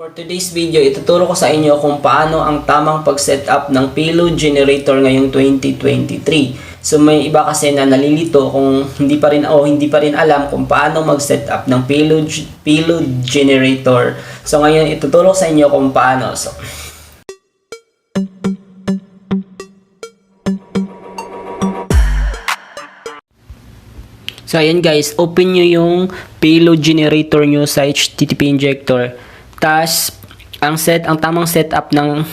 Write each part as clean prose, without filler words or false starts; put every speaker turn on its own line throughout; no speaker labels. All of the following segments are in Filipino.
For today's video, ituturo ko sa inyo kung paano ang tamang pag-setup ng payload generator ngayong 2023. So may iba kasi na nalilito kung hindi pa rin alam kung paano mag-setup ng payload generator. So ngayon ituturo ko sa inyo kung paano. So ayan guys, open nyo yung payload generator nyo sa HTTP injector. Tas ang tamang setup ng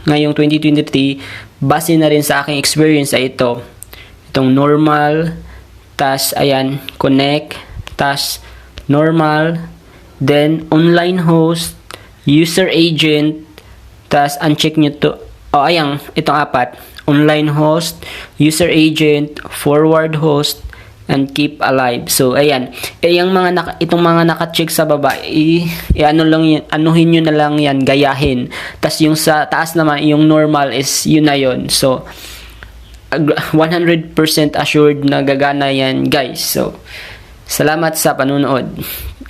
ngayong 2023 base na rin sa aking experience ay itong normal, tas ayan, connect, tas normal, then online host, user agent, tas uncheck nyo to, ayan, itong apat, online host, user agent, forward host, and keep alive. So ayan, yung itong mga naka-check sa baba, anuhin nyo na lang yan, gayahin. Tas yung sa taas naman, yung normal is yun na yun. So 100% assured na gagana yan guys. So salamat sa panunood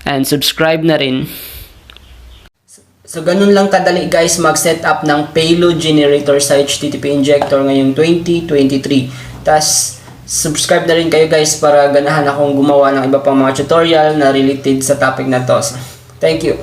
and subscribe na rin. So ganun lang kadali guys mag-setup ng payload generator sa HTTP injector ngayong 2023. Tas subscribe na rin kayo guys para ganahan akong gumawa ng iba pang mga tutorial na related sa topic na to. Thank you.